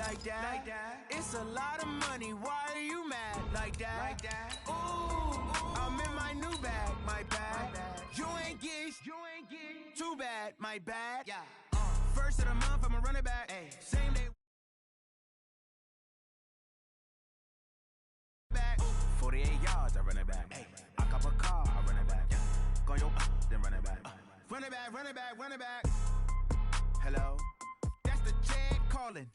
like that. It's a lot of money. Why are you mad like that? Ooh, I'm in my new bag. My bad. You ain't get too bad. My bad. Yeah. First of the month, I'ma run it back. Ay. Same day. Back. 48 yards, I run it back. Ay. I cop a car, I run it back. Yeah. Go your then run it back. Run it back, run it back, run it back. Hello? That's the check calling.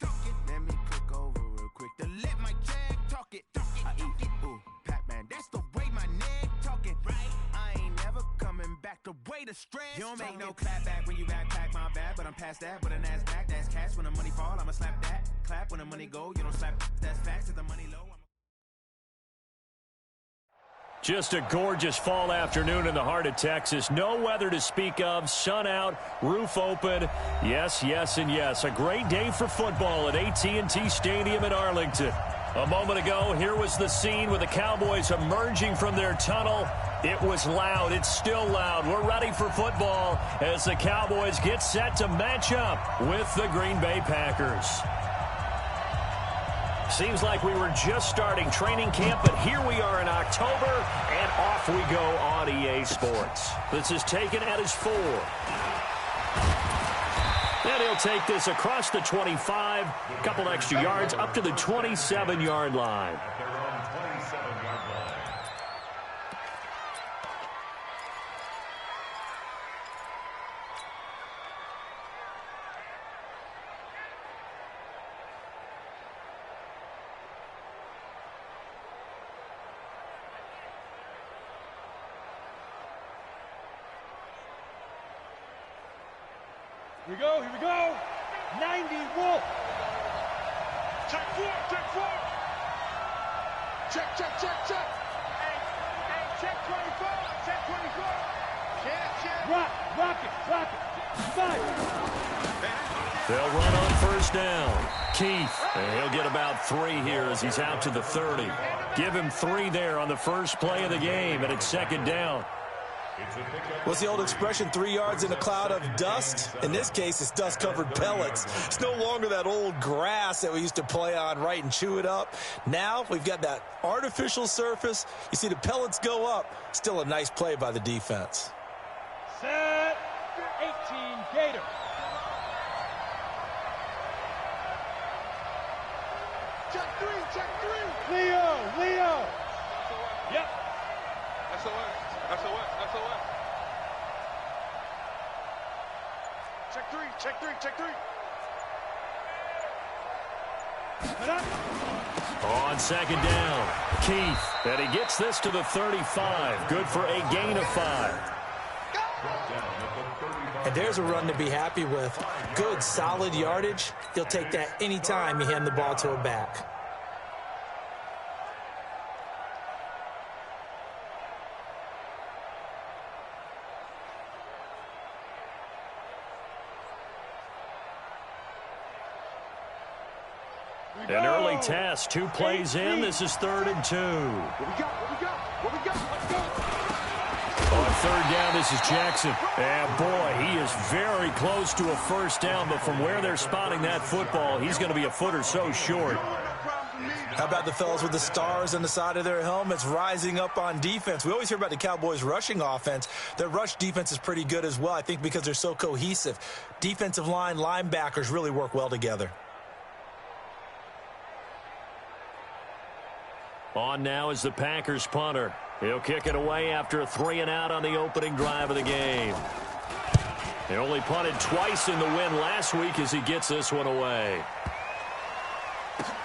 Let me click over real quick to let my check talk it. I eat it. Ooh, Pac-Man, that's the way my neck talking. Right? I ain't never coming back the way the stress. You don't make no clap back when you backpack, my bad, but I'm past that. With a NASDAQ, that's cash. When the money fall, I'ma slap that. Clap when the money go, you don't slap. That's facts. If the money low, Just a gorgeous fall afternoon in the heart of Texas. No weather to speak of. Sun out, roof open. Yes, yes, and yes. A great day for football at AT&T Stadium in Arlington. A moment ago, here was the scene with the Cowboys emerging from their tunnel. It was loud. It's still loud. We're ready for football as the Cowboys get set to match up with the Green Bay Packers. Seems like we were just starting training camp, but here we are in October, and off we go on EA Sports. This is taken at his 4. And he'll take this across the 25, a couple extra yards, up to the 27-yard line. Here we go. 90 Wolf. Check 4. Check. Hey, check 24. Check 24. Check. Rock it. Fire. They'll run on first down. Keith, and he'll get about 3 here as he's out to the 30. Give him 3 there on the first play of the game, and it's second down. What's the old expression, 3 yards in a cloud of dust? In this case, it's dust-covered pellets. It's no longer that old grass that we used to play on, right, and chew it up. Now we've got that artificial surface. You see the pellets go up. Still a nice play by the defense. Set. 18 Gator. Check 3. Leo. Yep. SOS. Check 3. On second down, Keith, and he gets this to the 35. Good for a gain of 5. And there's a run to be happy with. Good, solid yardage. You'll take that anytime you hand the ball to a back. An early test, 2 plays in. This is 3rd and 2. What we got? Let's go. On third down, this is Jackson. And boy, he is very close to a first down, but from where they're spotting that football, he's going to be a foot or so short. How about the fellas with the stars on the side of their helmets rising up on defense? We always hear about the Cowboys' rushing offense. Their rush defense is pretty good as well, I think, because they're so cohesive. Defensive line, linebackers really work well together. On now is the Packers punter. He'll kick it away after a 3-and-out on the opening drive of the game. They only punted twice in the win last week as he gets this one away.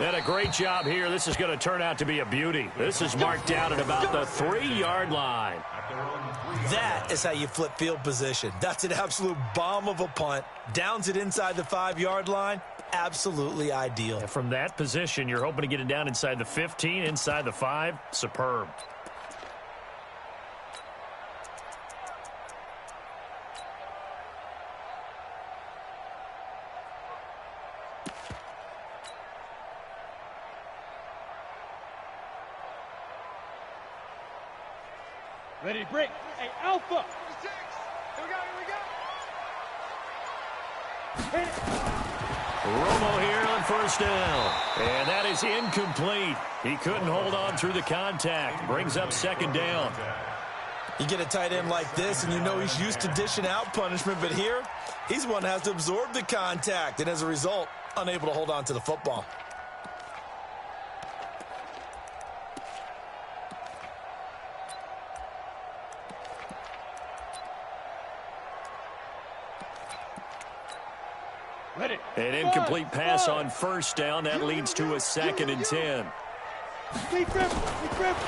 And a great job here. This is going to turn out to be a beauty. This is marked down at about the 3-yard line. That is how you flip field position. That's an absolute bomb of a punt. Downs it inside the 5-yard line. Absolutely ideal. And from that position, you're hoping to get it down inside the 15, inside the 5. Superb. Ready to break. Hey, Alpha. 6. Here we go. Hit it. Romo here on first down. And that is incomplete. He couldn't hold on through the contact. Brings up second down. You get a tight end like this, and you know he's used to dishing out punishment, but here, he's one that has to absorb the contact, and as a result, unable to hold on to the football. Ready. An incomplete pass on first down. That leads to a 2nd and 10.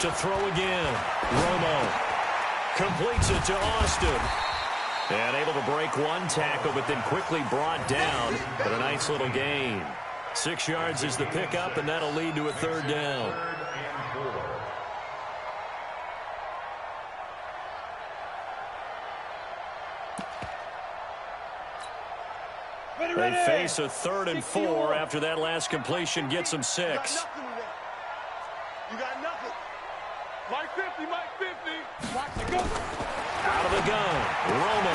To throw again. Romo completes it to Austin. And able to break one tackle, but then quickly brought down. But a nice little gain. 6 yards is the pickup, and that'll lead to a 3rd down. They face a 3rd and 4 after that last completion gets them 6. You got nothing. Mike 50, Mike 50. Watch it go. Out of the gun, Romo.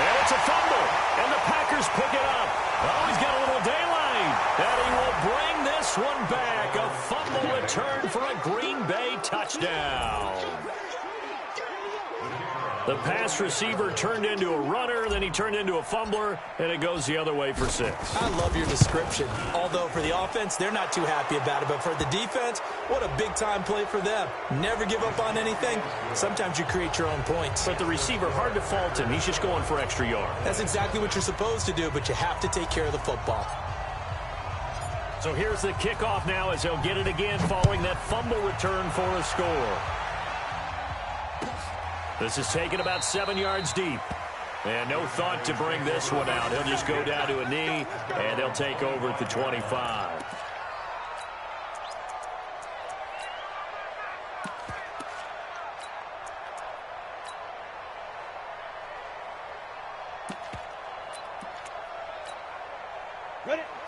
And it's a fumble, and the Packers pick it up. Oh, he's got a little daylight, and he will bring this one back. A fumble return for a Green Bay touchdown. The pass receiver turned into a runner, then he turned into a fumbler, and it goes the other way for 6. I love your description. Although for the offense, they're not too happy about it. But for the defense, what a big-time play for them. Never give up on anything. Sometimes you create your own points. But the receiver, hard to fault him. He's just going for extra yards. That's exactly what you're supposed to do, but you have to take care of the football. So here's the kickoff now as they'll get it again following that fumble return for a score. This is taken about 7 yards deep. And no thought to bring this one out. He'll just go down to a knee, and they'll take over at the 25.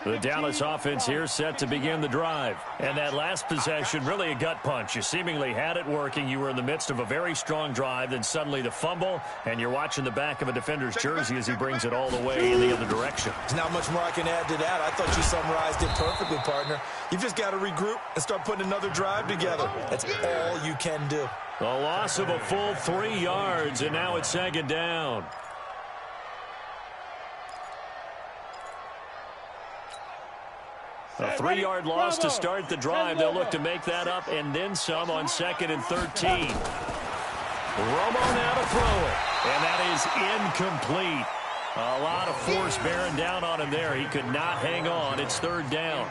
The Dallas offense here set to begin the drive. And that last possession, really a gut punch. You seemingly had it working. You were in the midst of a very strong drive. Then suddenly the fumble, and you're watching the back of a defender's jersey as he brings it all the way in the other direction. There's not much more I can add to that. I thought you summarized it perfectly, partner. You've just got to regroup and start putting another drive together. That's all you can do. A loss of a full 3 yards, and now it's 2nd down. A 3-yard loss to start the drive. They'll look to make that up and then some on 2nd and 13. Romo now to throw it. And that is incomplete. A lot of force bearing down on him there. He could not hang on. It's 3rd down.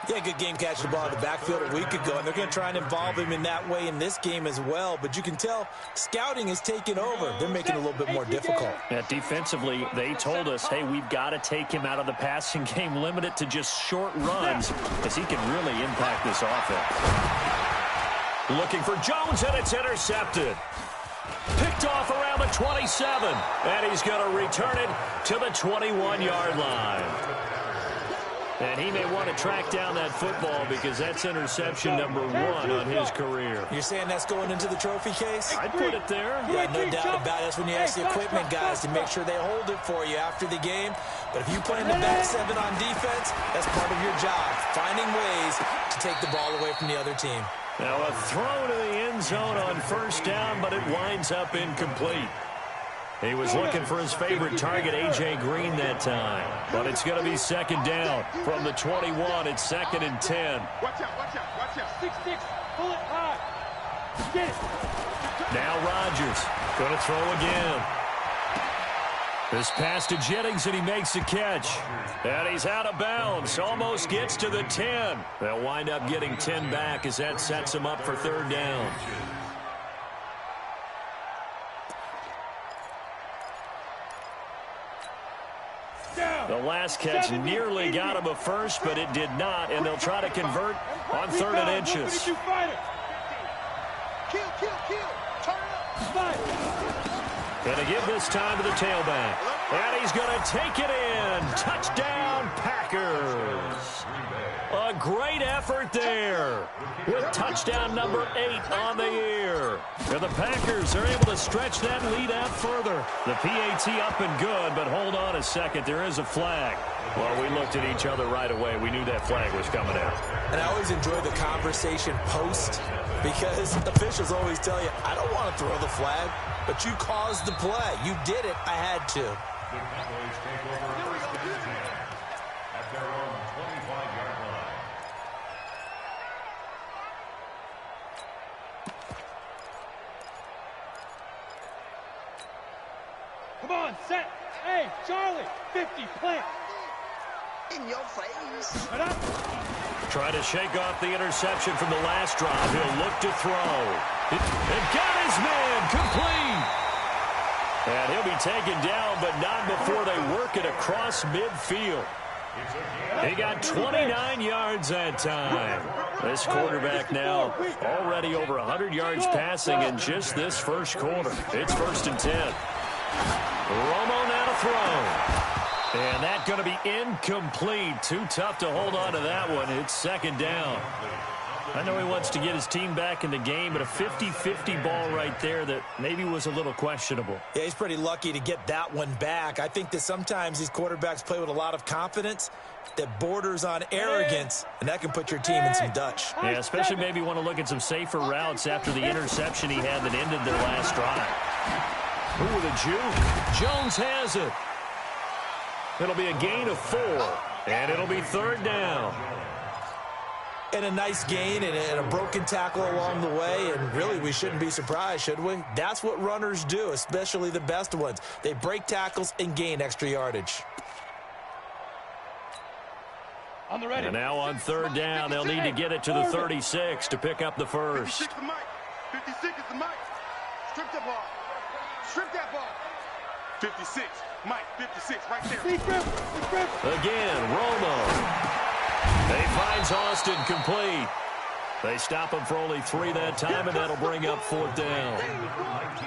Yeah, good game catching the ball in the backfield a week ago, and they're going to try and involve him in that way in this game as well. But you can tell scouting is taking over. They're making it a little bit more difficult. Defensively, they told us, hey, we've got to take him out of the passing game, limit it to just short runs, because he can really impact this offense. Looking for Jones, and it's intercepted. Picked off around the 27, and he's going to return it to the 21-yard line. And he may want to track down that football because that's interception number 1 on his career. You're saying that's going into the trophy case? I'd put it there. Yeah, no doubt about it. That's when you ask the equipment guys to make sure they hold it for you after the game. But if you play in the back 7 on defense, that's part of your job, finding ways to take the ball away from the other team. Now a throw to the end zone on first down, but it winds up incomplete. He was looking for his favorite target, A.J. Green, that time. But it's going to be 2nd down. From the 21, it's 2nd and 10. Watch out, watch out, watch out. 6-6, pull it high. Get it. Now Rodgers going to throw again. This pass to Jennings, and he makes the catch. And he's out of bounds. Almost gets to the 10. They'll wind up getting 10 back as that sets him up for 3rd down. The last catch nearly got him a first, but it did not, and they'll try to convert on 3rd and inches. Kill, kill, kill. Turn it up. Going to give this time to the tailback. And he's going to take it in. Touchdown, Packers. A great effort there with touchdown number 8 on the year. And the Packers are able to stretch that lead out further. The PAT up and good, but hold on a second. There is a flag. Well, we looked at each other right away. We knew that flag was coming out. And I always enjoy the conversation post because officials always tell you, I don't want to throw the flag, but you caused the play. You did it. I had to. The Cowboys take over first and 10 at their own 25-yard line. Come on, set. Hey, Charlie, 50, plant. In your face. Right up. Trying to shake off the interception from the last drive. He'll look to throw. It got his man complete. And he'll be taken down, but not before they work it across midfield. He got 29 yards that time. This quarterback now already over 100 yards passing in just this first quarter. It's 1st and 10. Romo now to throw. And that's going to be incomplete. Too tough to hold on to that one. It's 2nd down. I know he wants to get his team back in the game, but a 50-50 ball right there that maybe was a little questionable. Yeah, he's pretty lucky to get that one back. I think that sometimes these quarterbacks play with a lot of confidence that borders on arrogance, and that can put your team in some Dutch. Yeah, especially maybe want to look at some safer routes after the interception he had that ended their last drive. Ooh, the juke. Jones has it. It'll be a gain of 4, and it'll be 3rd down. And a nice gain and a broken tackle along the way, and really we shouldn't be surprised, should we? That's what runners do, especially the best ones. They break tackles and gain extra yardage. On the ready. And now on 3rd down, they'll need to get it to the 36 to pick up the first. 56 is the mic. 56 is the mic. Strip that ball. Strip that ball. 56. Mike, 56 right there. Again, Romo. He finds Austin complete. They stop him for only 3 that time, and that'll bring up 4th down.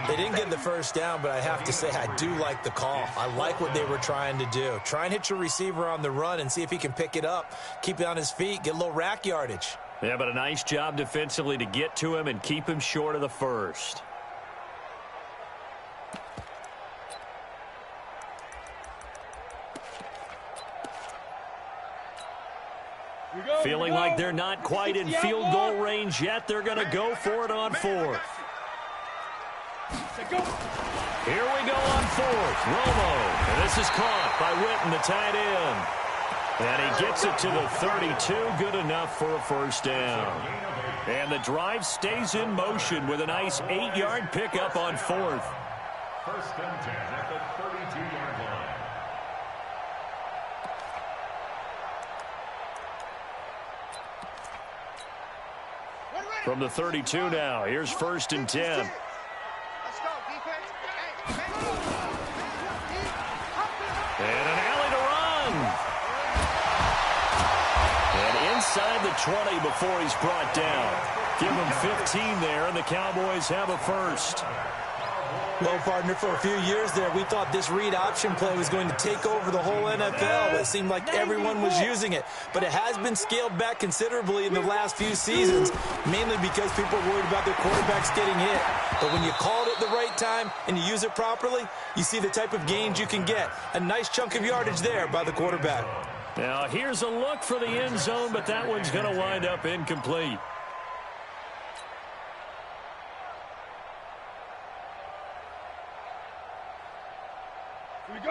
They didn't get the first down, but I have to say I do like the call. I like what they were trying to do. Try and hit your receiver on the run and see if he can pick it up, keep it on his feet, get a little rack yardage. Yeah, but a nice job defensively to get to him and keep him short of the first. Feeling like they're not quite in field goal range yet. They're going to go for it on 4th. Here we go on 4th. Romo. And this is caught by Witten, the tight end. And he gets it to the 32. Good enough for a 1st down. And the drive stays in motion with a nice 8-yard pickup on 4th. 1st and 10 at the 32-yard line. From the 32 now, here's 1st and 10. Let's go, defense. And an alley to run. And inside the 20 before he's brought down. Give him 15 there, and the Cowboys have a first. Well, partner, for a few years there, we thought this read option play was going to take over the whole NFL. It seemed like everyone was using it. But it has been scaled back considerably in the last few seasons, mainly because people are worried about their quarterbacks getting hit. But when you call it at the right time and you use it properly, you see the type of gains you can get. A nice chunk of yardage there by the quarterback. Now, here's a look for the end zone, but that one's going to wind up incomplete.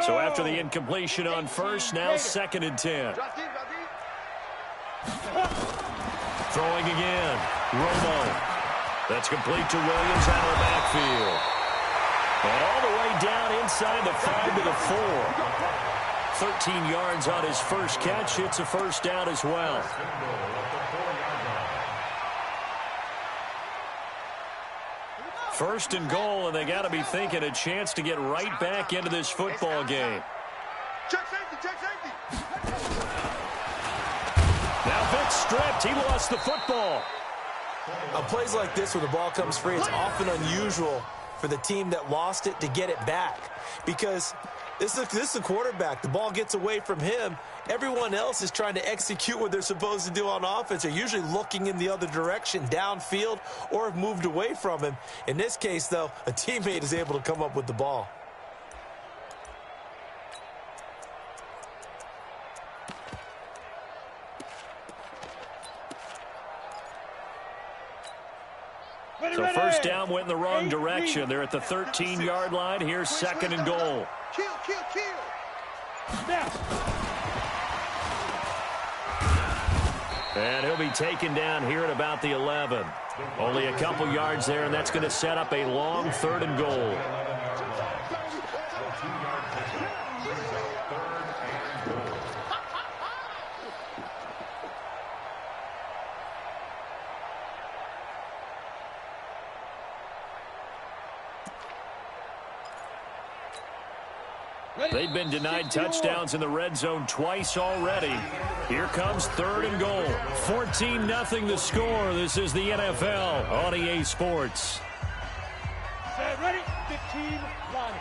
So after the incompletion on 1st, now 2nd and 10. Throwing again. Romo. That's complete to Williams out of the backfield. And all the way down inside the 5 to the 4. 13 yards on his first catch. It's a 1st down as well. First and goal, and they got to be thinking a chance to get right back into this football game. Check safety, check safety. Now Vic stripped. He lost the football. On plays like this where the ball comes free, it's often unusual for the team that lost it to get it back. Because This is a quarterback. The ball gets away from him. Everyone else is trying to execute what they're supposed to do on offense. They're usually looking in the other direction, downfield, or have moved away from him. In this case, though, a teammate is able to come up with the ball. So first down went in the wrong direction. They're at the 13-yard line. Here's second and goal. Kill. Snap. And he'll be taken down here at about the 11. Only a couple yards there, and that's going to set up a long third and goal. They've been denied touchdowns in the red zone twice already. Here comes third and goal. 14-0 the score. This is the NFL on EA Sports. Set, ready? 15 line.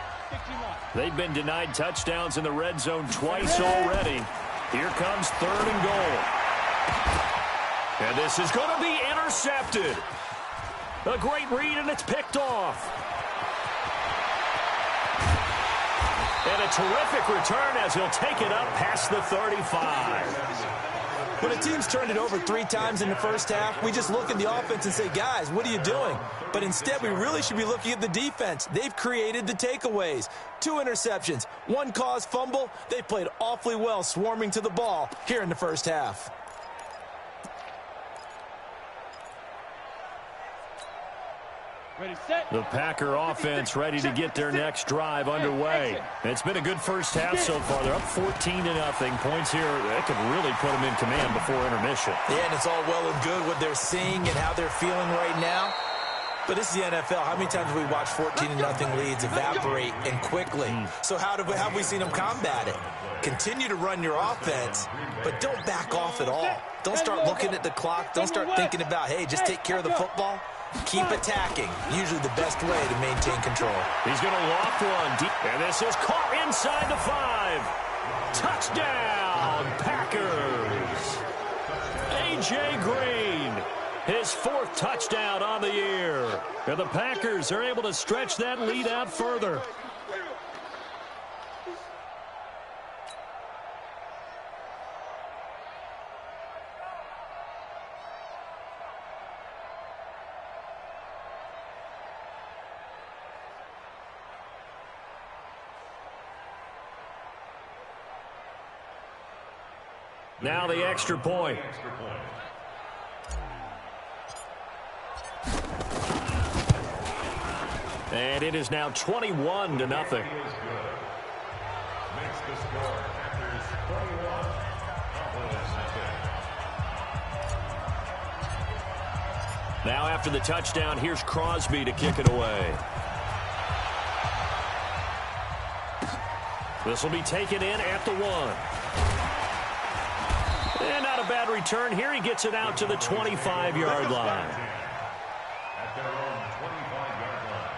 They've been denied touchdowns in the red zone twice already. Here comes third and goal. And this is going to be intercepted. A great read, and it's picked off. And a terrific return as he'll take it up past the 35. When a team's turned it over 3 times in the first half, we just look at the offense and say, guys, what are you doing? But instead, we really should be looking at the defense. They've created the takeaways. 2 interceptions, 1 caused fumble. They played awfully well swarming to the ball here in the first half. Ready, set. The Packer offense ready to get their next drive underway. It's been a good first half so far. They're up 14-0. Points here that could really put them in command before intermission. Yeah, and it's all well and good what they're seeing and how they're feeling right now. But this is the NFL. How many times have we watched 14-0 leads evaporate and quickly? So how have we seen them combat it? Continue to run your offense, but don't back off at all. Don't start looking at the clock. Don't start thinking about, hey, just take care of the football. Keep attacking. Usually the best way to maintain control. He's going to loft one deep. And this is caught inside the 5. Touchdown, Packers. A.J. Green, his 4th touchdown on the year. And the Packers are able to stretch that lead out further. Now the extra point. And it is now 21-0. Now after the touchdown, here's Crosby to kick it away. This will be taken in at the 1. And not a bad return here. He gets it out to the 25-yard line. At their own 25-yard line.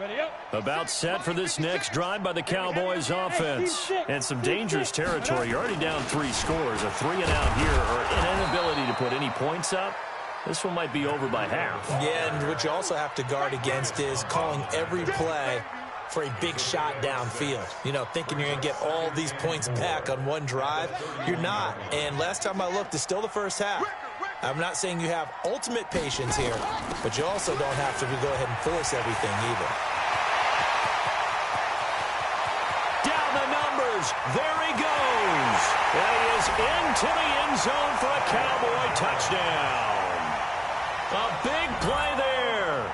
Ready up. About set for this next drive by the Cowboys offense. And some dangerous territory. You're already down 3 scores. A 3-and-out here or an inability to put any points up. This one might be over by half. Yeah, and what you also have to guard against is calling every play for a big shot downfield. You know, thinking you're going to get all these points back on one drive. You're not. And last time I looked, it's still the first half. I'm not saying you have ultimate patience here, but you also don't have to go ahead and force everything either. Down the numbers. There he goes. And he is into the end zone for a Cowboy touchdown. A big play there.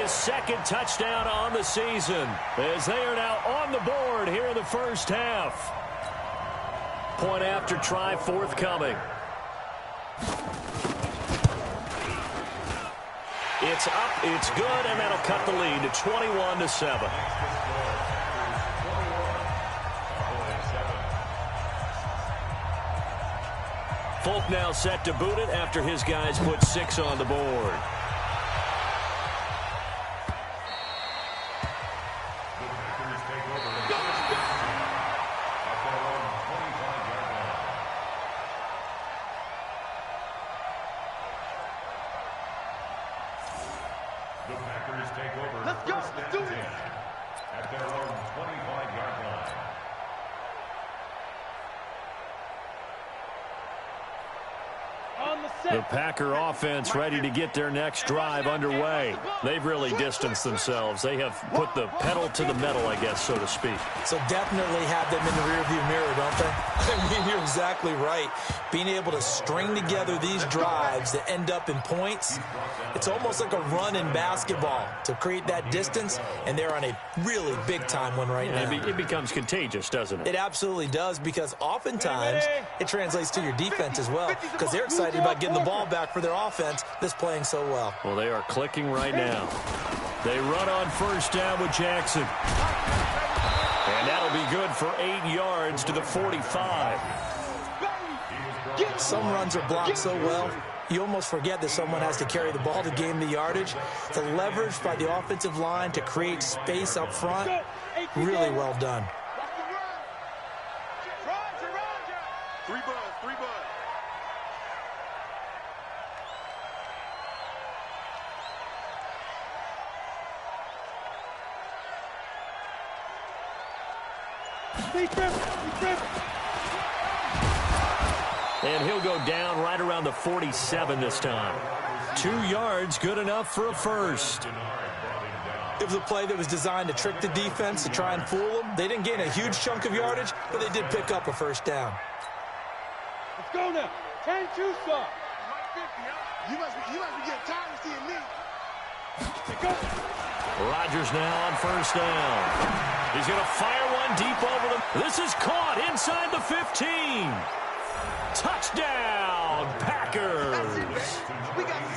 His 2nd touchdown on the season as they are now on the board here in the first half. Point after try forthcoming. It's up, it's good, and that'll cut the lead to 21-7. Folk now set to boot it after his guys put 6 on the board. The Packers take over. Let's go. Let's do it. At their own 25-yard line. The Packer offense ready to get their next drive underway. They've really distanced themselves. They have put the pedal to the metal, I guess, so to speak. So definitely have them in the rearview mirror, don't they? I mean, you're exactly right. Being able to string together these drives that end up in points, it's almost like a run in basketball to create that distance, and they're on a really big-time one right now. It becomes contagious, doesn't it? It absolutely does, because oftentimes it translates to your defense as well, because they're excited about getting the ball back for their offense that's playing so well. Well, they are clicking right now. They run on first down with Jackson. And that'll be good for 8 yards to the 45. Some runs are blocked so well, you almost forget that someone has to carry the ball to gain the yardage. The leverage by the offensive line to create space up front, really well done. Three buzz. And he'll go down right around the 47 this time. 2 yards, good enough for a first. It was a play that was designed to trick the defense, to try and fool them. They didn't gain a huge chunk of yardage, but they did pick up a first down. Let's go now. 10-2 stop. You must be getting tired of seeing me. Rodgers now on first down. He's going to fire one deep over them. This is caught inside the 15. Touchdown, Packers.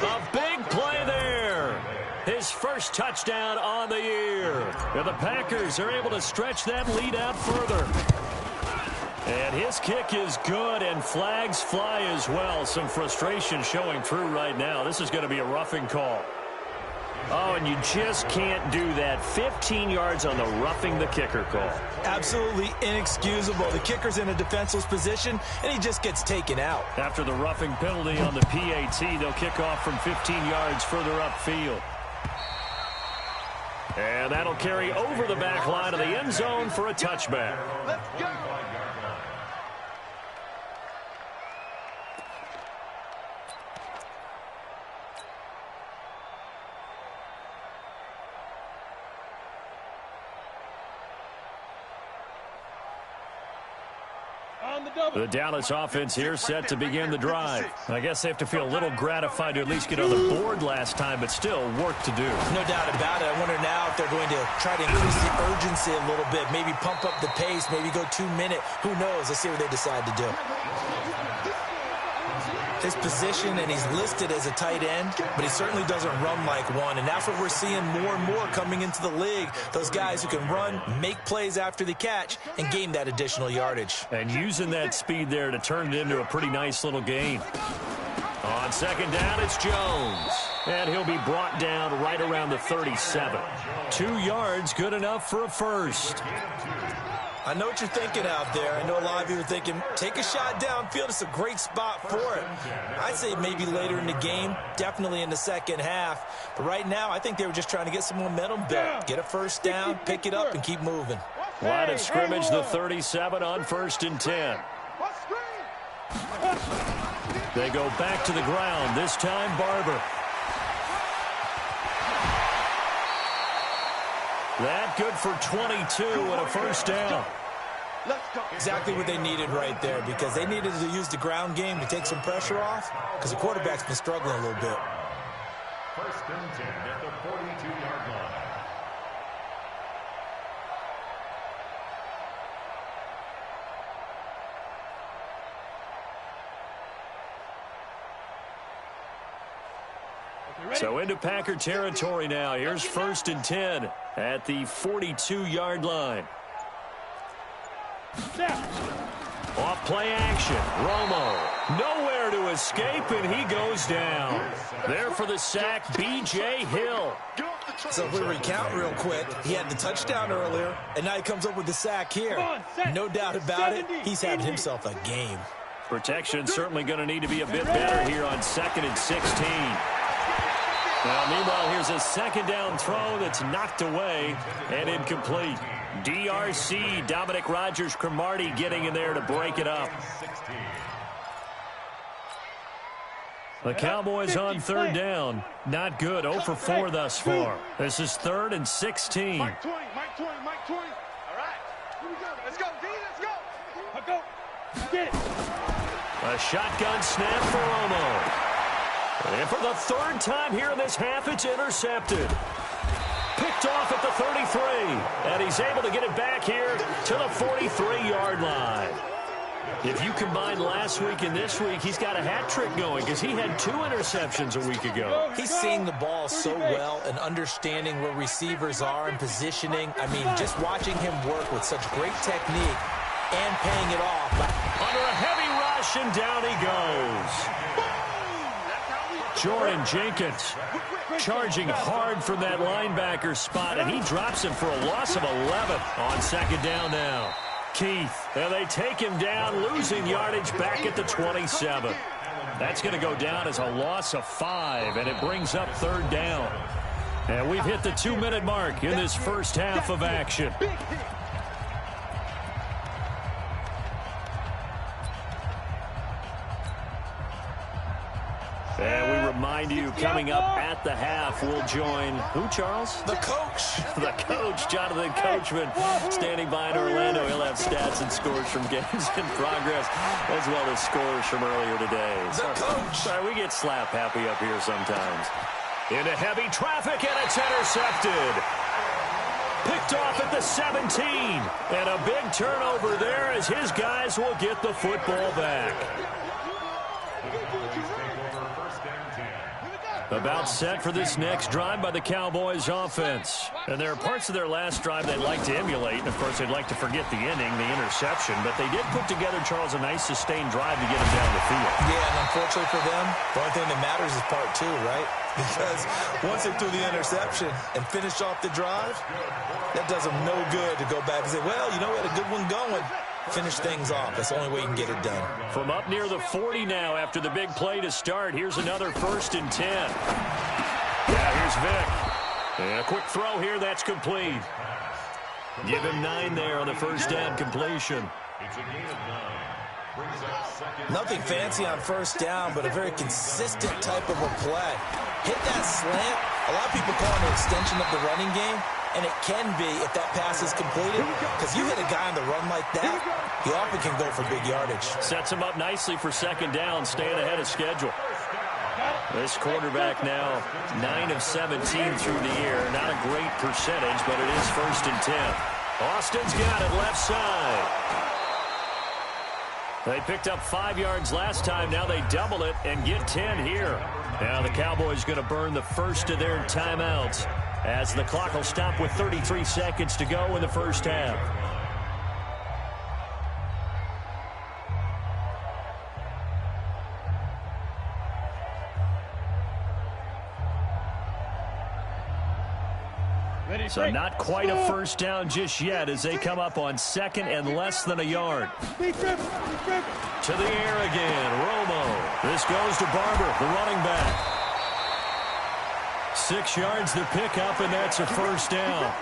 A big play there. His first touchdown on the year. And the Packers are able to stretch that lead out further. And his kick is good, and flags fly as well. Some frustration showing through right now. This is going to be a roughing call. Oh, and you just can't do that. 15 yards on the roughing the kicker call. Absolutely inexcusable. The kicker's in a defenseless position, and he just gets taken out. After the roughing penalty on the PAT, they'll kick off from 15 yards further upfield. And that'll carry over the back line of the end zone for a touchback. Let's go. The Dallas offense here set to begin the drive. I guess they have to feel a little gratified to at least get on the board last time, but still work to do. No doubt about it. I wonder now if they're going to try to increase the urgency a little bit, maybe pump up the pace, maybe go 2-minute. Who knows? Let's see what they decide to do. His position, and he's listed as a tight end, but he certainly doesn't run like one, and that's what we're seeing more and more coming into the league. Those guys who can run, make plays after the catch, and gain that additional yardage. And using that speed there to turn it into a pretty nice little gain. On second down, it's Jones. And he'll be brought down right around the 37. 2 yards, good enough for a first. I know what you're thinking out there. I know a lot of you are thinking, take a shot downfield. It's a great spot for it. I'd say maybe later in the game, definitely in the second half. But right now, I think they were just trying to get some momentum built. Get a first down, pick it up, and keep moving. Line of scrimmage, the 37 on 1st and 10. They go back to the ground, this time Barber. That good for 22 and a first down. Exactly what they needed right there, because they needed to use the ground game to take some pressure off, because the quarterback's been struggling a little bit. 1st and 10 at the 42-yard line. So into Packer territory now. Here's 1st and 10 at the 42-yard line. Off play action. Romo. Nowhere to escape, and he goes down. There for the sack, B.J. Hill. So if we recount real quick, he had the touchdown earlier, and now he comes up with the sack here. No doubt about it, he's having himself a game. Protection certainly going to need to be a bit better here on 2nd and 16. Now, meanwhile, here's a second down throw that's knocked away and incomplete. DRC, Dominic Rodgers-Cromartie getting in there to break it up. The Cowboys on 3rd down. Not good. 0 for 4 thus far. This is 3rd and 16. Mike 20, Mike 20, Mike 20. All right. Here we go. Let's go, D. Let's go. Let's go. Get it. A shotgun snap for Romo. And for the 3rd time here in this half, it's intercepted. Picked off at the 33. And he's able to get it back here to the 43-yard line. If you combine last week and this week, he's got a hat trick going because he had 2 interceptions a week ago. He's seeing the ball so well and understanding where receivers are and positioning. I mean, just watching him work with such great technique and paying it off. Under a heavy rush, and down he goes. Jordan Jenkins charging hard from that linebacker spot, and he drops him for a loss of 11 on 2nd down now. Keith, and they take him down, losing yardage back at the 27. That's going to go down as a loss of 5, and it brings up 3rd down. And we've hit the 2-minute mark in this first half of action. And we remind you, coming up at the half, we'll join who, Charles? The coach. The coach, Jonathan Coachman, standing by in Orlando. He'll have stats and scores from games in progress, as well as scores from earlier today. The coach. Sorry, we get slap happy up here sometimes. Into heavy traffic, and it's intercepted. Picked off at the 17. And a big turnover there as his guys will get the football back. About set for this next drive by the Cowboys offense. And there are parts of their last drive they'd like to emulate. And, of course, they'd like to forget the ending, the interception. But they did put together, Charles, a nice sustained drive to get them down the field. Yeah, and unfortunately for them, the only thing that matters is part 2, right? Because once they threw the interception and finished off the drive, that does them no good to go back and say, well, you know, we had a good one going. Finish things off. That's the only way you can get it done. From up near the 40 now after the big play to start. Here's another 1st and 10. Yeah, here's Vic. And a quick throw here. That's complete. Give him 9 there on the first down completion. It's a gain of 9. Nothing fancy on first down, but a very consistent type of a play. Hit that slant. A lot of people call it an extension of the running game. And it can be if that pass is completed, because you hit a guy on the run like that, he often can go for big yardage. Sets him up nicely for 2nd down, staying ahead of schedule. This quarterback now 9 of 17 through the year. Not a great percentage, but it is 1st and 10. Austin's got it left side. They picked up 5 yards last time. Now they double it and get 10 here. Now the Cowboys going to burn the first of their timeouts, as the clock will stop with 33 seconds to go in the first half. So not quite a first down just yet as they come up on 2nd and less than a yard. To the air again, Romo. This goes to Barber, the running back. 6 yards to pick up, and that's a first down.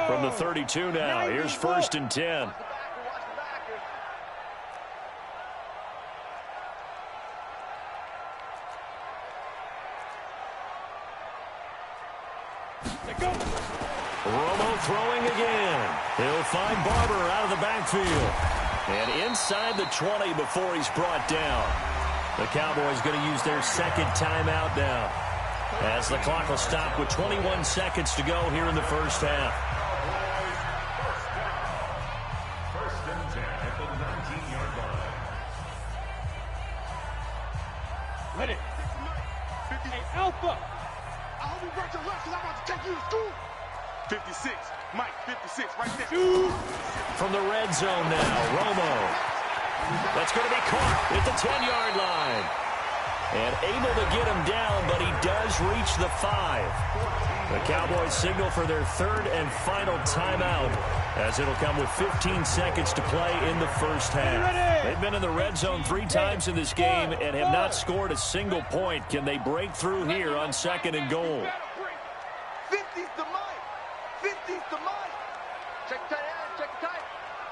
From the 32 now, here's 1st and 10. Romo throwing again. He'll find Barber out of the backfield. And inside the 20 before he's brought down. The Cowboys going to use their 2nd timeout now, as the clock will stop with 21 seconds to go here in the first half. First and 10 at the 19-yard line. Ready. Hey, Alpha. I hope you break your left, because I'm about to take 56, Mike, 56, right there. From the red zone now, Romo. That's going to be caught at the 10-yard line. And able to get him down, but he does reach the 5. The Cowboys signal for their third and final timeout, as it'll come with 15 seconds to play in the first half. They've been in the red zone 3 times in this game and have not scored a single point. Can they break through here on 2nd and goal? 50's the Mike. 50's the Mike. Check tight end. Check tight.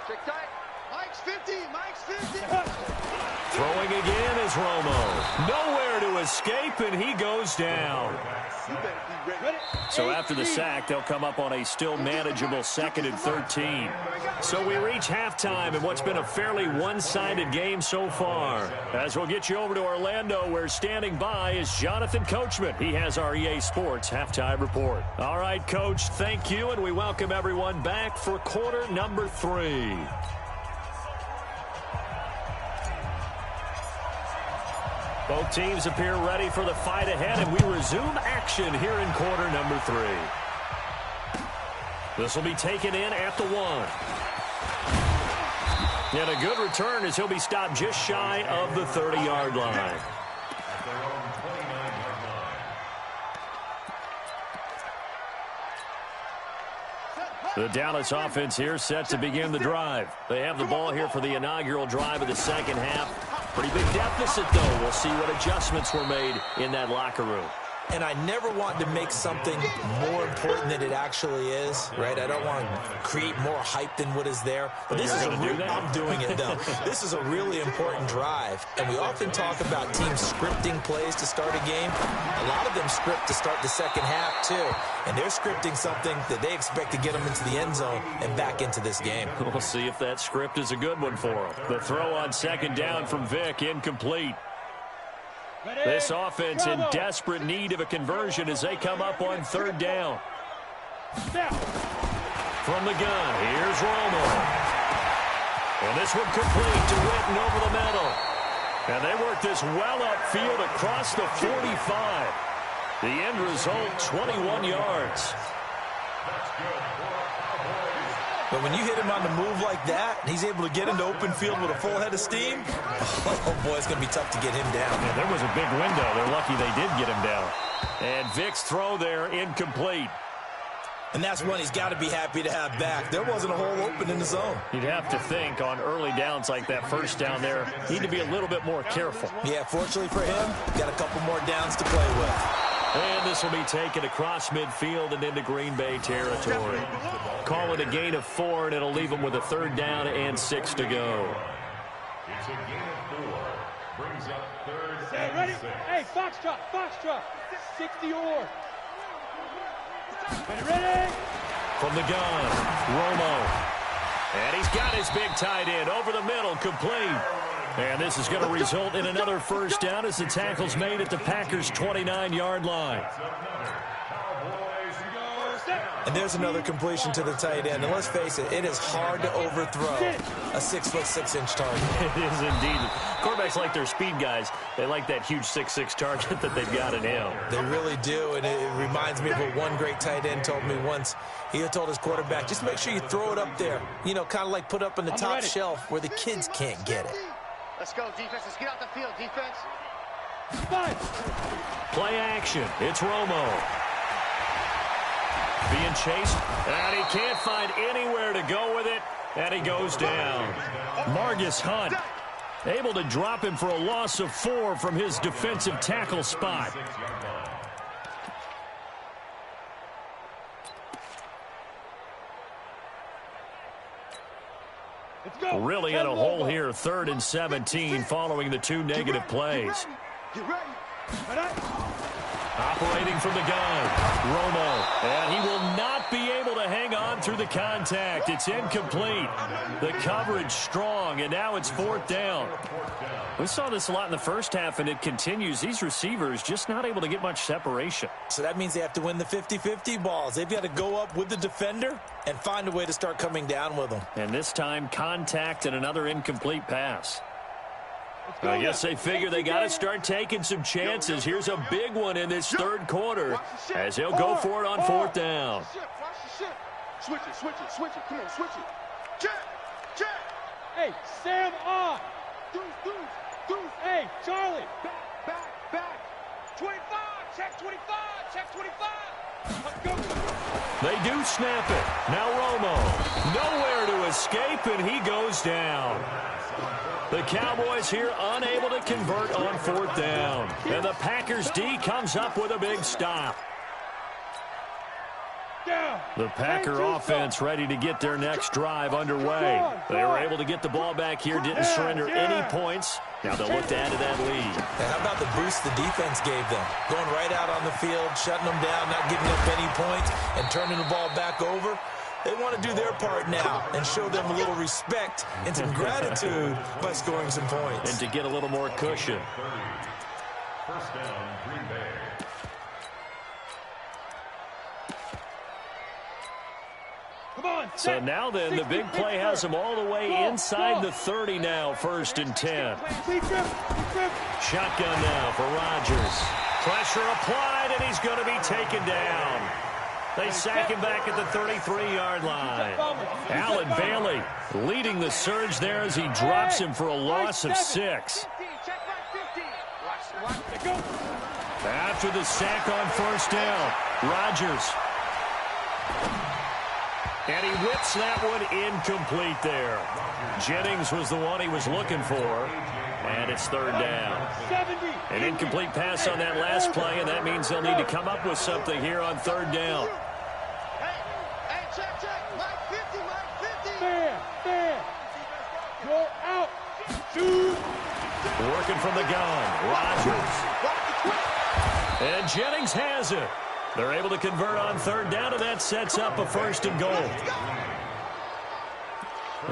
Check tight. Mike's 50. Mike's 50. Throwing again is Romo. Nowhere to escape, and he goes down. So after the sack, they'll come up on a still manageable 2nd and 13. So we reach halftime in what's been a fairly one-sided game so far. As we'll get you over to Orlando, where standing by is Jonathan Coachman. He has our EA Sports halftime report. All right, Coach, thank you, and we welcome everyone back for quarter number 3. Both teams appear ready for the fight ahead, and we resume action here in quarter number 3. This will be taken in at the 1. And a good return as he'll be stopped just shy of the 30-yard line. The Dallas offense here set to begin the drive. They have the ball here for the inaugural drive of the second half. Pretty big deficit, though. We'll see what adjustments were made in that locker room. And I never want to make something more important than it actually is, right? I don't want to create more hype than what is there. But this is I'm doing it, though. This is a really important drive. And we often talk about teams scripting plays to start a game. A lot of them script to start the second half, too. And they're scripting something that they expect to get them into the end zone and back into this game. We'll see if that script is a good one for them. The throw on 2nd down from Vic, incomplete. This offense in desperate need of a conversion as they come up on 3rd down. From the gun, here's Romo. And this one complete to Witten over the middle. And they work this well upfield across the 45. The end result, 21 yards. But when you hit him on the move like that, and he's able to get into open field with a full head of steam, oh boy, it's going to be tough to get him down. Yeah, there was a big window. They're lucky they did get him down. And Vic's throw there, incomplete. And that's one he's got to be happy to have back. There wasn't a hole open in the zone. You'd have to think on early downs like that first down there, need to be a little bit more careful. Yeah, fortunately for him, got a couple more downs to play with. And this will be taken across midfield and into Green Bay territory. Call it a gain of 4, and it'll leave them with a 3rd down and 6 to go. It's a gain of 4. Brings up 3rd and Ready? 6. Hey, Foxtrot. 60 or. Ready? From the gun, Romo. And he's got his big tight end over the middle, complete. And this is going to result in another 1st down as the tackle's made at the Packers' 29-yard line. And there's another completion to the tight end. And let's face it, it is hard to overthrow a 6'6" target. It is indeed. Quarterbacks like their speed guys. They like that huge 6'6" target that they've got in him. They really do, and it reminds me of what one great tight end told me once. He told his quarterback, just make sure you throw it up there. You know, kind of like put up on the top shelf where the kids can't get it. Let's go, defense. Let's get out the field, defense. Play action. It's Romo. Being chased, and he can't find anywhere to go with it, and he goes down. Margus Hunt able to drop him for a loss of 4 from his defensive tackle spot. Really in a hole here, 3rd and 17 following the 2 negative plays. Operating from the gun, Romo, and he will not be able to hang on through the contact. It's incomplete. The coverage strong, and now it's 4th down. We saw this a lot in the first half, and it continues. These receivers just not able to get much separation. So that means they have to win the 50-50 balls. They've got to go up with the defender and find a way to start coming down with them. And this time, contact and another incomplete pass. I guess they figure they got to start taking some chances. Here's a big one in this third quarter as they'll go for it on fourth down. Switch it, switch it, switch it. Come on, switch it. Check, check. Hey, Sam on. Deuce. Hey, Charlie. Back. 25, check 25, check 25. Let's go. They do snap it. Now Romo. Nowhere to escape, and he goes down. The Cowboys here unable to convert on fourth down. And the Packers D comes up with a big stop. The Packer offense ready to get their next drive underway. They were able to get the ball back here, didn't surrender any points. Now they'll look to add to that lead. And how about the boost the defense gave them? Going right out on the field, shutting them down, not giving up any points, and turning the ball back over. They want to do their part now and show them a little respect and some gratitude by scoring some points. And to get a little more cushion. First down, Green Bay. So now then, the big play has them all the way inside the 30 now, 1st and 10. Shotgun now for Rodgers. Pressure applied, and he's going to be taken down. They sack him back at the 33-yard line. Allen Bailey leading the surge there as he drops him for a loss of 6. After the sack on first down, Rodgers. And he whips that one incomplete there. Jennings was the one he was looking for. And it's third down. An incomplete pass on that last play, and that means they'll need to come up with something here on third down. Hey, check. Mike 50, Mike 50. Fair. Go out. Shoot. Working from the gun. Rodgers. And Jennings has it. They're able to convert on third down, and that sets up a 1st and goal.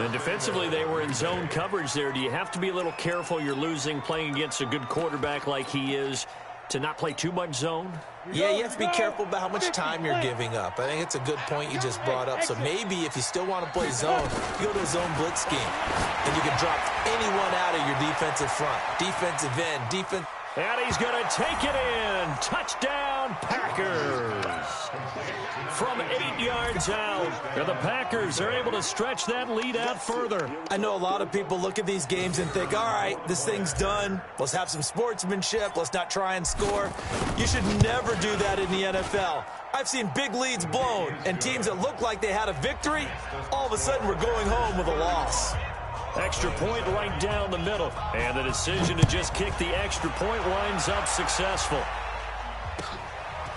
And defensively, they were in zone coverage there. Do you have to be a little careful? You're losing playing against a good quarterback like he is to not play too much zone? Yeah, you have to be careful about how much time you're giving up. I think it's a good point you just brought up. So maybe if you still want to play zone, you go to a zone blitz scheme. And you can drop anyone out of your defensive front. Defensive end, defense. And he's going to take it in. Touchdown, Packers. From 8 yards out. And the Packers are able to stretch that lead out further. I know a lot of people look at these games and think, all right, this thing's done. Let's have some sportsmanship. Let's not try and score. You should never do that in the NFL. I've seen big leads blown, and teams that look like they had a victory, all of a sudden we're going home with a loss. Extra point right down the middle. And the decision to just kick the extra point winds up successful.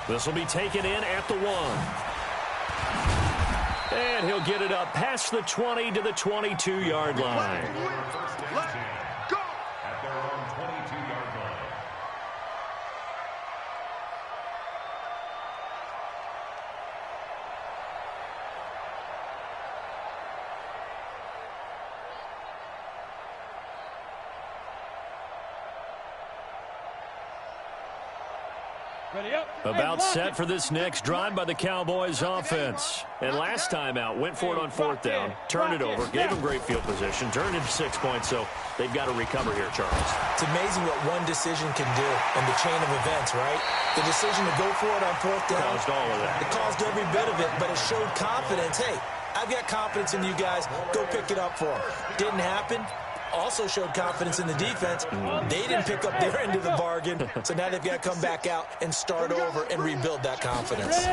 This will be taken in at the 1. And he'll get it up past the 20 to the 22-yard line. At their own 22-yard line. About set for this next drive by the Cowboys offense. And last time out, went for it on fourth down, turned it over, gave them great field position, turned into 6 points, so they've got to recover here, Charles. It's amazing what one decision can do in the chain of events, right? The decision to go for it on fourth down. Caused all of that. It caused every bit of it, but it showed confidence. Hey, I've got confidence in you guys. Go pick it up for them. Didn't happen. Also showed confidence in the defense. They didn't pick up their end of the bargain, so now they've got to come back out and start over and rebuild that confidence.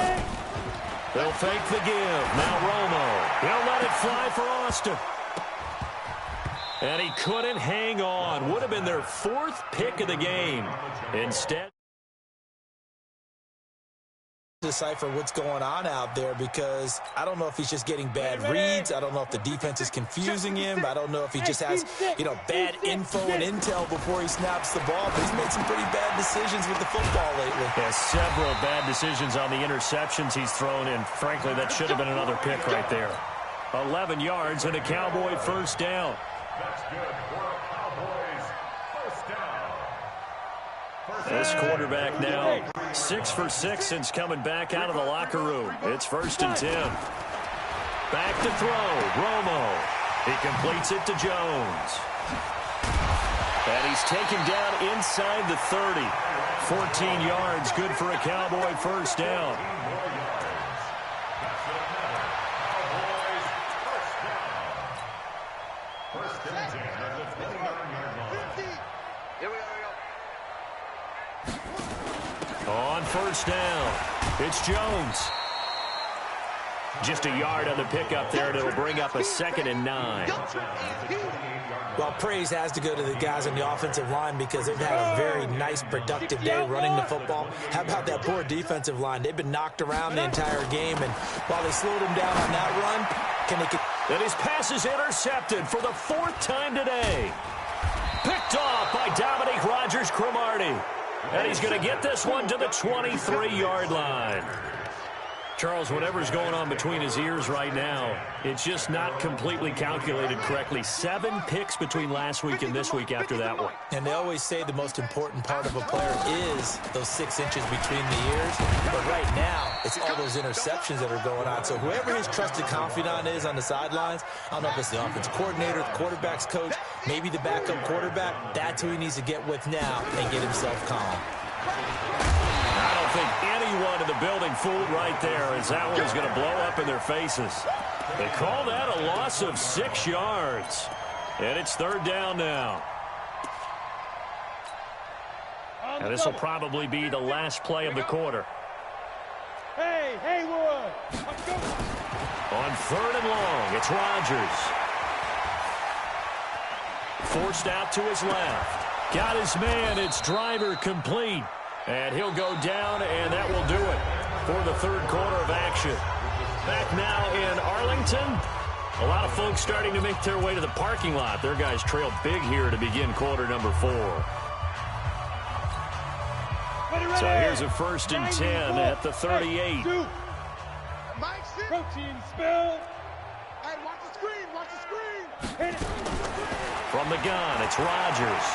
They'll fake the give. Now Romo. He'll let it fly for Austin. And he couldn't hang on. Would have been their 4th pick of the game. Instead, decipher what's going on out there, because I don't know if he's just getting bad reads. I don't know if the defense is confusing him. I don't know if he just has, bad info and intel before he snaps the ball, but he's made some pretty bad decisions with the football lately. Yeah, several bad decisions on the interceptions he's thrown, and frankly, that should have been another pick right there. 11 yards and a Cowboy 1st down. That's good for the Cowboys. 1st down. This quarterback now 6 for 6 since coming back out of the locker room. It's 1st and 10. Back to throw. Romo. He completes it to Jones. And he's taken down inside the 30. 14 yards, good for a Cowboy first down. On first down, it's Jones. Just a yard on the pickup there, and it'll bring up a 2nd and 9. Well, praise has to go to the guys on the offensive line because they've had a very nice, productive day running the football. How about that poor defensive line? They've been knocked around the entire game, and while they slowed him down on that run, And his pass is intercepted for the 4th time today. Picked off by Dominique Rodgers-Cromartie. And he's going to get this one to the 23-yard line. Charles, whatever's going on between his ears right now, it's just not completely calculated correctly. 7 picks between last week and this week after that one. And they always say the most important part of a player is those 6 inches between the ears. But right now, it's all those interceptions that are going on. So whoever his trusted confidant is on the sidelines, I don't know if it's the offensive coordinator, the quarterback's coach, maybe the backup quarterback, that's who he needs to get with now and get himself calm. I don't think anyone in the building fooled right there, as that one is going to blow up in their faces. They call that a loss of 6 yards. And it's 3rd down now. And this will probably be the last play of the quarter. Hey, Haywood! On 3rd and long, it's Rodgers. Forced out to his left. Got his man, it's Driver complete. And he'll go down, and that will do it for the 3rd quarter of action. Back now in Arlington. A lot of folks starting to make their way to the parking lot. Their guys trail big here to begin quarter number 4. So here's a 1st and 10 at the 38. Protein spill. Hey, watch the screen, watch the screen. From the gun, it's Rodgers.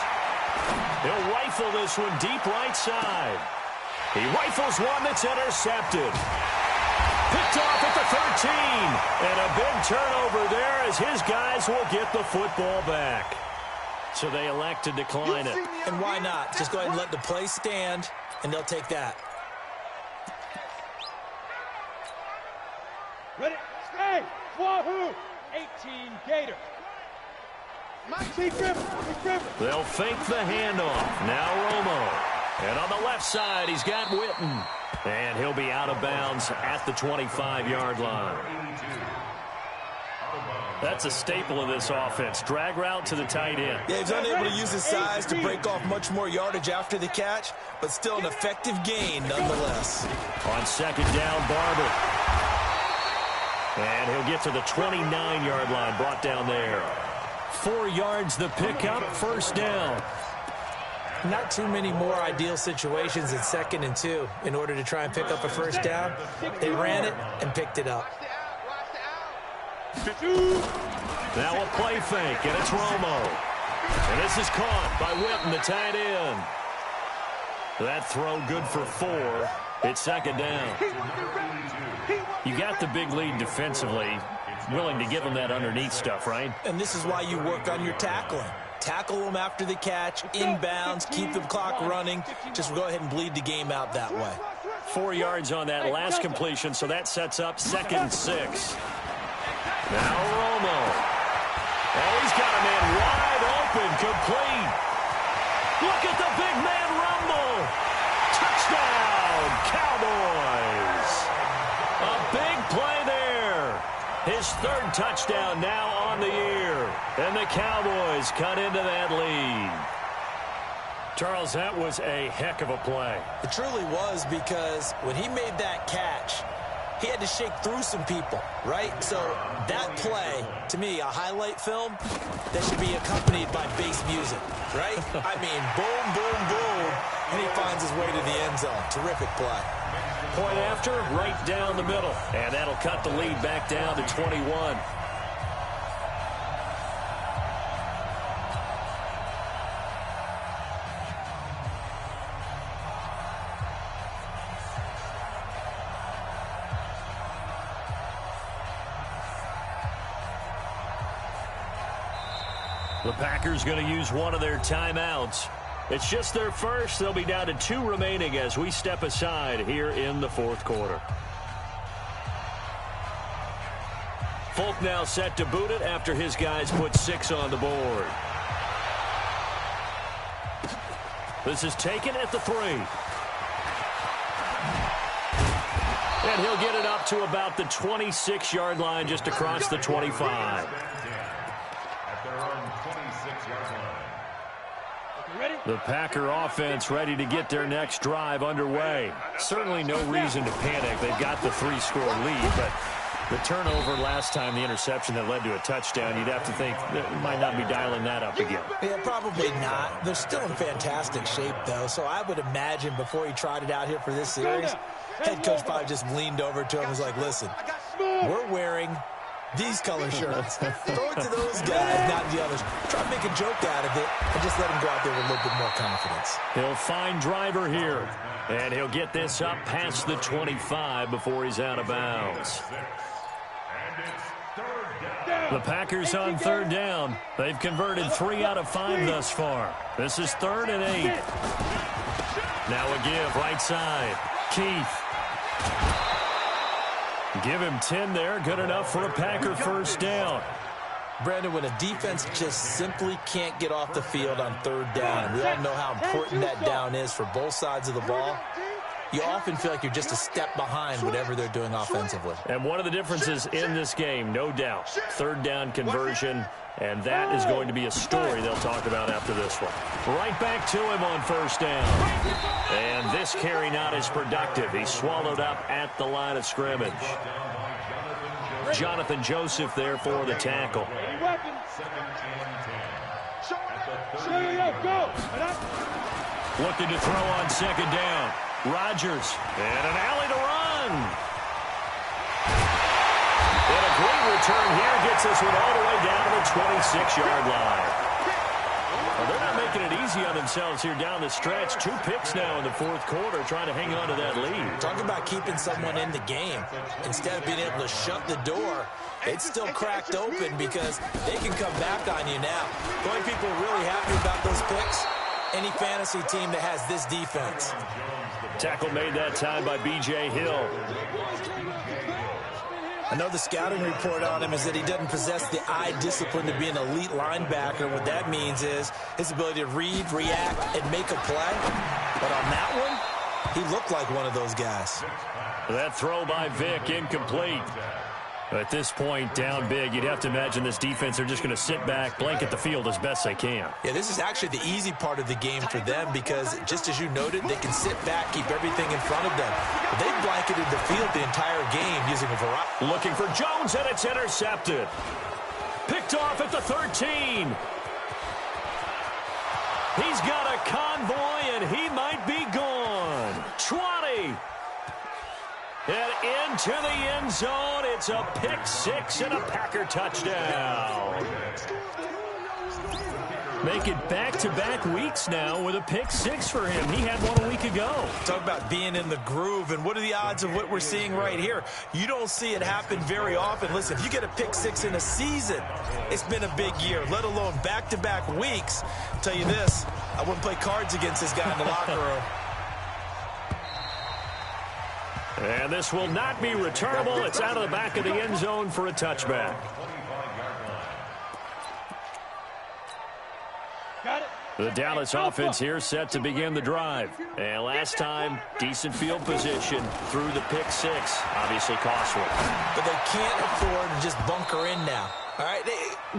He'll rifle this one deep right side. He rifles one that's intercepted. Picked off at the 13. And a big turnover there as his guys will get the football back. So they elect to decline it. And why not? Just go ahead and let the play stand, and they'll take that. Ready? Hey, Wahoo! 18 Gator. They'll fake the handoff. Now Romo. And on the left side, he's got Witten. And he'll be out of bounds at the 25-yard line. That's a staple of this offense. Drag route to the tight end. Yeah, he's unable to use his size to break off much more yardage after the catch, but still an effective gain nonetheless. On 2nd down, Barber. And he'll get to the 29-yard line, brought down there. 4 yards the pickup, 1st down. Not too many more ideal situations in 2nd and 2 in order to try and pick up a 1st down. They ran it and picked it up. Now a play fake, and it's Romo. And this is caught by Witten, the tight end. That throw good for 4. It's 2nd down. You got the big lead defensively. Willing to give them that underneath stuff, right? And this is why you work on your tackling. Tackle them after the catch, inbounds, keep the clock running. Just go ahead and bleed the game out that way. 4 yards on that last completion, so that sets up 2nd and 6. Now Romo. Oh, he's got a man wide open, complete. Look at the big man rumble. Touchdown, Cowboys. A big play there. His 3rd touchdown now on the year. And the Cowboys cut into that lead. Charles, that was a heck of a play. It truly was, because when he made that catch, he had to shake through some people, right? So that play, to me, a highlight film that should be accompanied by bass music, right? I mean, boom, boom, boom, and he finds his way to the end zone. Terrific play. Point after, right down the middle. And that'll cut the lead back down to 21. The Packers going to use one of their timeouts. It's just their first. They'll be down to 2 remaining as we step aside here in the fourth quarter. Folk now set to boot it after his guys put 6 on the board. This is taken at the 3. And he'll get it up to about the 26-yard line, just across the 25. The Packer offense ready to get their next drive underway. Certainly no reason to panic. They've got the 3-score lead, but the turnover last time, the interception that led to a touchdown, you'd have to think that we might not be dialing that up again. Yeah, probably not. They're still in fantastic shape, though, so I would imagine before he tried it out here for this series, head coach probably just leaned over to him and was like, listen, we're wearing these color shirts. Throw it to those guys, not the others. Try to make a joke out of it and just let him go out there with a little bit more confidence. He'll find Driver here, and he'll get this up past the 25 before he's out of bounds. The Packers on 3rd down. They've converted 3 out of 5 thus far. This is 3rd and 8. Now a give right side. Keith. Give him 10 there. Good enough for a Packer first down. Brandon, when a defense just simply can't get off the field on 3rd down, we all know how important that down is for both sides of the ball. You often feel like you're just a step behind whatever they're doing offensively. And one of the differences in this game, no doubt, 3rd down conversion, and that is going to be a story they'll talk about after this one. Right back to him on 1st down. And this carry not as productive. He's swallowed up at the line of scrimmage. Jonathan Joseph there for the tackle. Looking to throw on 2nd down. Rodgers, and an alley to run. And a great return here gets this one all the way down to the 26-yard line. Well, they're not making it easy on themselves here down the stretch. 2 picks now in the 4th quarter, trying to hang on to that lead. Talk about keeping someone in the game. Instead of being able to shut the door, it's still cracked open because they can come back on you now. The only people really happy about those picks, any fantasy team that has this defense. Tackle made that time by B.J. Hill. I know the scouting report on him is that he doesn't possess the eye discipline to be an elite linebacker. What that means is his ability to read, react, and make a play. But on that one, he looked like one of those guys. That throw by Vick, incomplete. At this point, down big, you'd have to imagine this defense are just going to sit back, blanket the field as best they can. Yeah, this is actually the easy part of the game for them because, just as you noted, they can sit back, keep everything in front of them. But they've blanketed the field the entire game using a variety. Looking for Jones, and it's intercepted. Picked off at the 13. He's got a convoy, and he might be gone. 20. And into the end zone, it's a pick-6 and a Packer touchdown. Make it back-to-back weeks now with a pick-6 for him. He had one a week ago. Talk about being in the groove, and what are the odds of what we're seeing right here? You don't see it happen very often. Listen, if you get a pick-6 in a season, it's been a big year, let alone back-to-back weeks. I'll tell you this, I wouldn't play cards against this guy in the locker room. And this will not be returnable. It's out of the back of the end zone for a touchback. The Dallas offense here set to begin the drive. And last time, decent field position through the pick-6. Obviously costly. But they can't afford to just bunker in now. All right,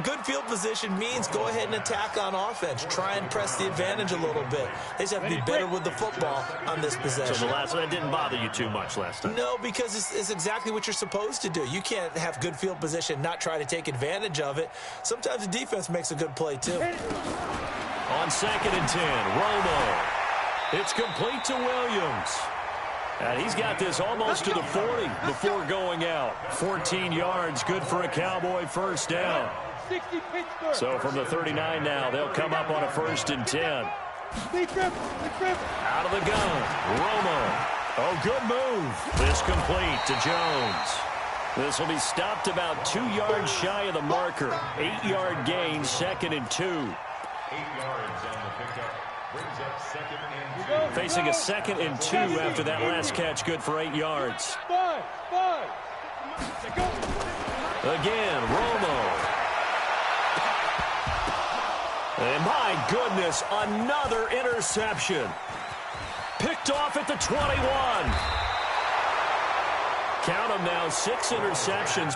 good field position means go ahead and attack on offense. Try and press the advantage a little bit. They just have to be better with the football on this possession. So the last one, that didn't bother you too much last time? No, because it's exactly what you're supposed to do. You can't have good field position, not try to take advantage of it. Sometimes the defense makes a good play, too. On 2nd and 10, Romo. It's complete to Williams. And he's got this almost to the 40 before going out. 14 yards, good for a Cowboy first down. So from the 39 now, they'll come up on a 1st and 10. Out of the gun, Romo. Oh, good move. This complete to Jones. This will be stopped about 2 yards shy of the marker. 8-yard gain, 2nd and 2. 8 yards on the pickup. Brings up 2nd and 2. Facing a 2nd and 2 after that last catch, good for 8 yards. Again, Romo. And my goodness, another interception. Picked off at the 21. Count them now, 6 interceptions.